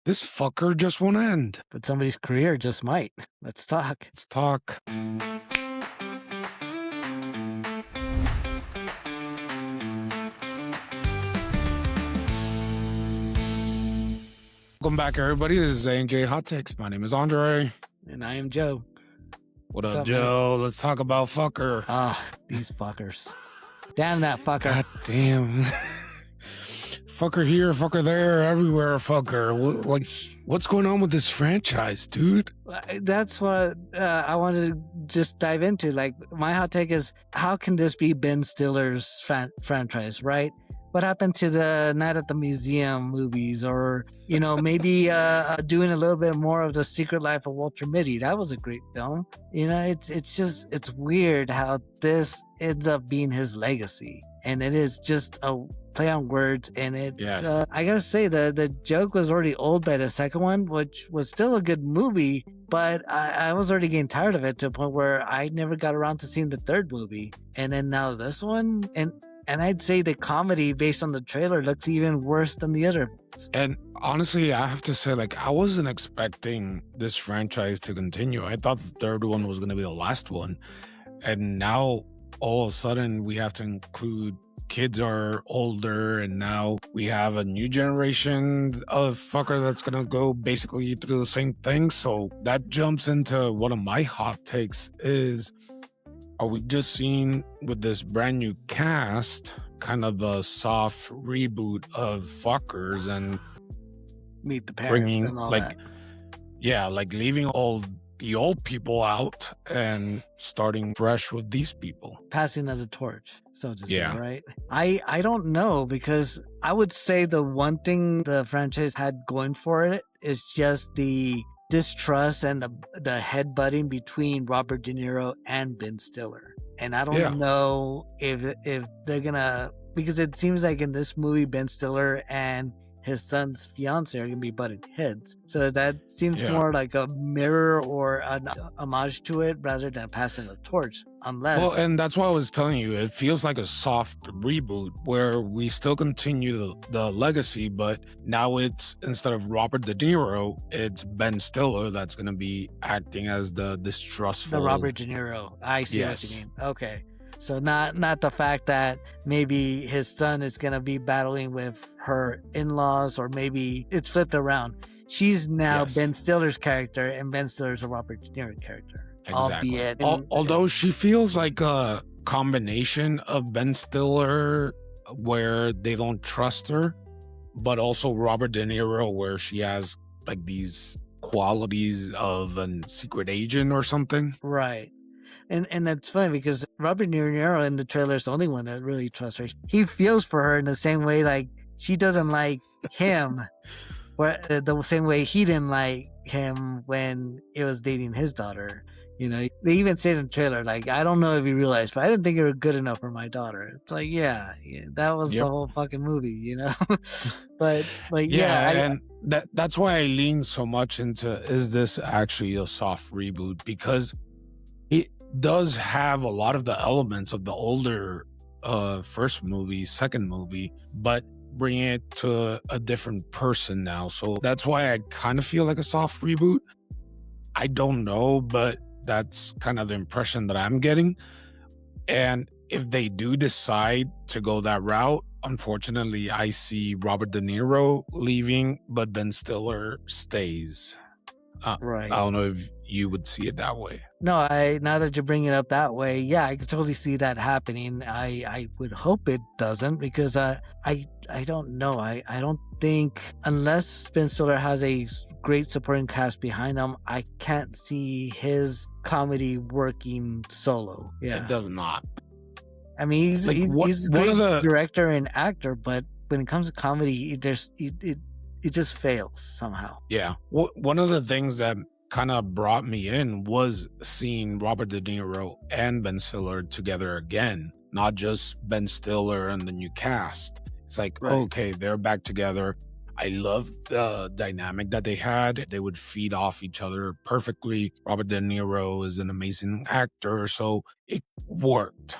This fucker just won't end. But somebody's career just might. Let's talk. Let's talk. Welcome back, everybody. This is A&J Hot Takes. My name is Andre. And I am Joe. What up, Joe? Man? Let's talk about Focker. These fuckers. Damn that fucker. God damn. Fucker here, fucker there, everywhere, fucker. What's going on with this franchise, dude? That's what I wanted to just dive into. Like, my hot take is, how can this be Ben Stiller's franchise, right? What happened to the Night at the Museum movies, or, maybe doing a little bit more of The Secret Life of Walter Mitty? That was a great film. It's weird how this ends up being his legacy. And it is just a play on words. And it's, I gotta say, the joke was already old by the second one, which was still a good movie, but I was already getting tired of it to a point where I never got around to seeing the third movie. And then now this one, and I'd say the comedy based on the trailer looks even worse than the other. And honestly, I have to say, I wasn't expecting this franchise to continue. I thought the third one was going to be the last one. And now, all of a sudden, we have to include kids are older, and now we have a new generation of fucker that's going to go basically through the same thing. So that jumps into one of my hot takes is, are we just seeing with this brand new cast kind of a soft reboot of Fockers and Meet the Parents and all that? Yeah, leaving all the old people out and starting fresh with these people. Passing of the torch, so to say, right? I don't know, because I would say the one thing the franchise had going for it is just the distrust and the headbutting between Robert De Niro and Ben Stiller. And I don't know if they're gonna, because it seems like in this movie Ben Stiller and his son's fiance are gonna be butting heads. So that seems more like a mirror or an homage to it rather than passing the torch. And that's why I was telling you, it feels like a soft reboot where we still continue the legacy, but now it's, instead of Robert De Niro, it's Ben Stiller that's going to be acting as the distrustful. The Robert De Niro. I see what you mean. Okay. So not the fact that maybe his son is going to be battling with her in-laws, or maybe it's flipped around. She's now Ben Stiller's character, and Ben Stiller's a Robert De Niro character. Exactly. Although she feels like a combination of Ben Stiller, where they don't trust her, but also Robert De Niro, where she has these qualities of a secret agent or something. Right. And that's funny, because Robert De Niro in the trailer is the only one that really trusts her. He feels for her in the same way she doesn't like him, or the same way he didn't like him when he was dating his daughter. They even say in the trailer, I don't know if you realized, but I didn't think you were good enough for my daughter. It's that was the whole fucking movie, but and that's why I lean so much into, is this actually a soft reboot? Because it does have a lot of the elements of the older first movie, second movie, but bring it to a different person now. So that's why I kind of feel like a soft reboot. I don't know, but that's kind of the impression that I'm getting. And if they do decide to go that route, unfortunately, I see Robert De Niro leaving, but Ben Stiller stays. Right. I don't know if you would see it that way. No, now that you bring it up that way, I could totally see that happening. I would hope it doesn't, because I don't know. I don't think, unless Ben Stiller has a great supporting cast behind him, I can't see his comedy working solo. It does not. I mean, he's a great director and actor, but when it comes to comedy, it just fails somehow. Yeah. One of the things that kind of brought me in was seeing Robert De Niro and Ben Stiller together again, not just Ben Stiller and the new cast. It's okay, they're back together. I love the dynamic that they had. They would feed off each other perfectly. Robert De Niro is an amazing actor, so it worked.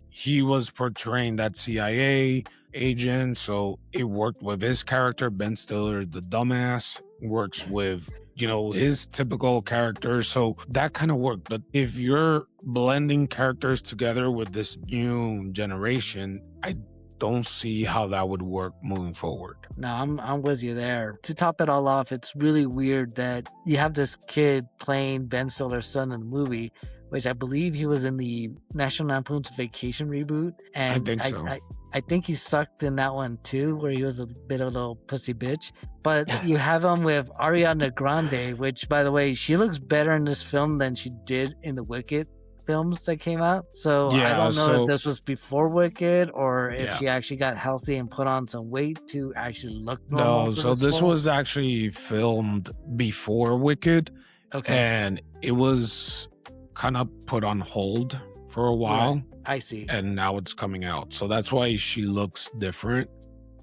He was portraying that CIA agent, so it worked with his character. Ben Stiller, the dumbass, works with, his typical character. So that kind of worked. But if you're blending characters together with this new generation, I don't see how that would work moving forward. No, I'm with you there. To top it all off, it's really weird that you have this kid playing Ben Stiller's son in the movie, which I believe he was in the National Lampoon's Vacation reboot. And I think so. I think he sucked in that one too, where he was a bit of a little pussy bitch. But you have him with Ariana Grande, which, by the way, she looks better in this film than she did in the Wicked films that came out. So I don't know if this was before Wicked or if she actually got healthy and put on some weight to actually look normal. No, so this was actually filmed before Wicked. Okay. And it was kind of put on hold for a while. Right. I see. And now it's coming out. So that's why she looks different.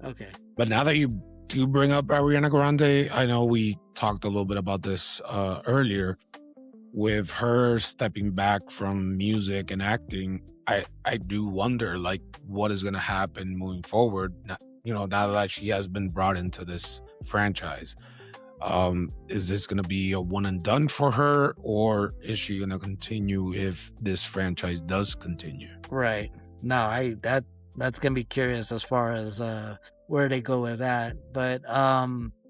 Okay. But now that you do bring up Ariana Grande, I know we talked a little bit about this earlier. With her stepping back from music and acting, I do wonder, like, what is going to happen moving forward, now that she has been brought into this franchise. Is this going to be a one and done for her, or is she going to continue if this franchise does continue? Right. No, that's going to be curious as far as where they go with that. But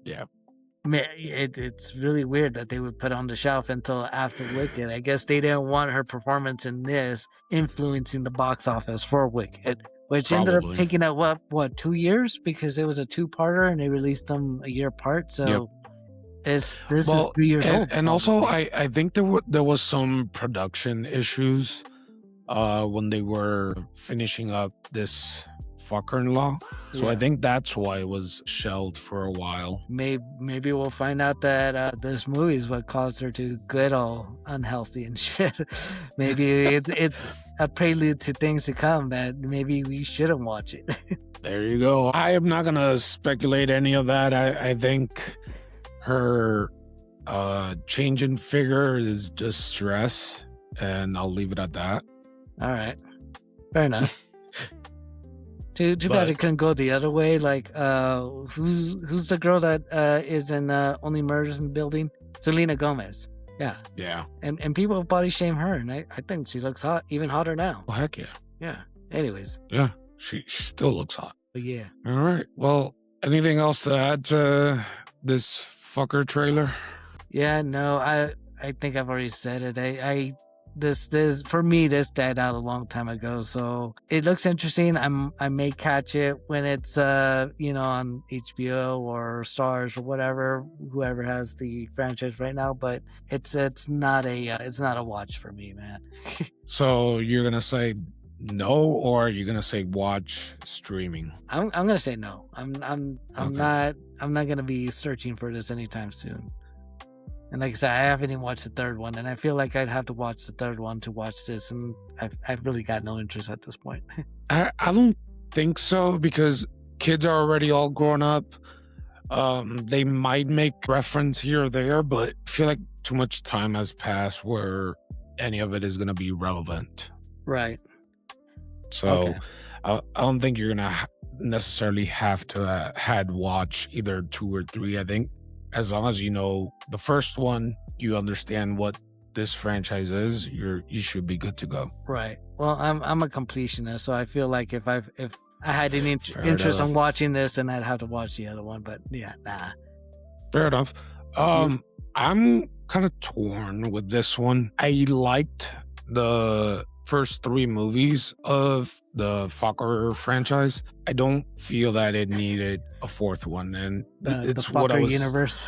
yeah. It's really weird that they would put on the shelf until after Wicked. I guess they didn't want her performance in this influencing the box office for Wicked, which ended up taking up what 2 years, because it was a two-parter and they released them a year apart. So this is 3 years old. And also, I think there was some production issues when they were finishing up this Focker-in-Law. So I think that's why it was shelved for a while. Maybe we'll find out that this movie is what caused her to get all unhealthy and shit. Maybe it's a prelude to things to come that maybe we shouldn't watch it. There you go. I am not going to speculate any of that. I think her change in figure is just stress, and I'll leave it at that. All right. Fair enough. Too bad it couldn't go the other way. Like, who's the girl that is in Only Murders in the Building? Selena Gomez. Yeah. Yeah. And people body shame her, and I think she looks hot, even hotter now. Well, heck yeah. Yeah. Anyways. Yeah. She still looks hot. But yeah. All right. Well, anything else to add to this fucker trailer? Yeah. No. I think I've already said it. This for me, this died out a long time ago, so it looks interesting. I may catch it when it's on HBO or Stars or whoever has the franchise right now, but it's not a watch for me, man. So you're gonna say no, or you're gonna say watch streaming? I'm gonna say no. I'm not gonna be searching for this anytime soon. And like I said, I haven't even watched the third one, and I feel like I'd have to watch the third one to watch this, and I've really got no interest at this point. I don't think so, because kids are already all grown up. They might make reference here or there, but I feel like too much time has passed where any of it is going to be relevant. Right. So Okay. I don't think you're going to necessarily have to had watch either 2 or 3. I think as long as you know the first one, you understand what this franchise is, you should be good to go. Right. Well, I'm a completionist, so I feel like if I had any interest in watching this, then I'd have to watch the other one. But yeah, nah. Fair enough. I'm kind of torn with this one. I liked the first 3 movies of the Focker franchise. I don't feel that it needed a 4th one, and it's the what I Focker was universe.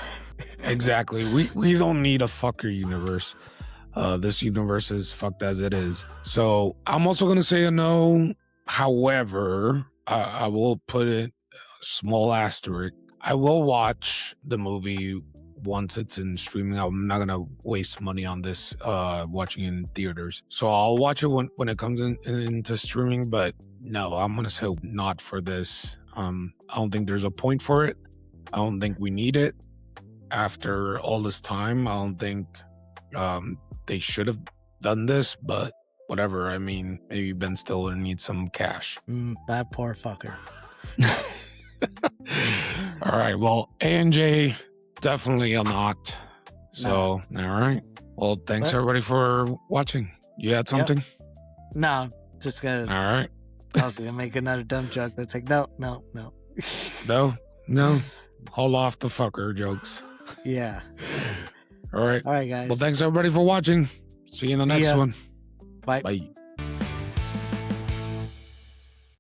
Exactly. We don't need a Focker universe. This universe is fucked as it is. So I'm also gonna say a no. However, I will put it small asterisk. I will watch the movie once it's in streaming. I'm not gonna waste money on this watching in theaters. So I'll watch it when it comes into streaming. But no, I'm gonna say not for this. I don't think there's a point for it. I don't think we need it. After all this time, I don't think they should have done this, but whatever. I mean, maybe Ben Stiller needs some cash. That poor fucker. All right. Well, A&J, definitely unlocked. So, all right. Well, thanks everybody for watching. You had something? No, just gonna. All right. I was gonna make another dumb joke. That's like, no. No. Hold off the fucker jokes. Yeah. All right. All right, guys. Well, thanks everybody for watching. See you in the next one. Bye. Bye.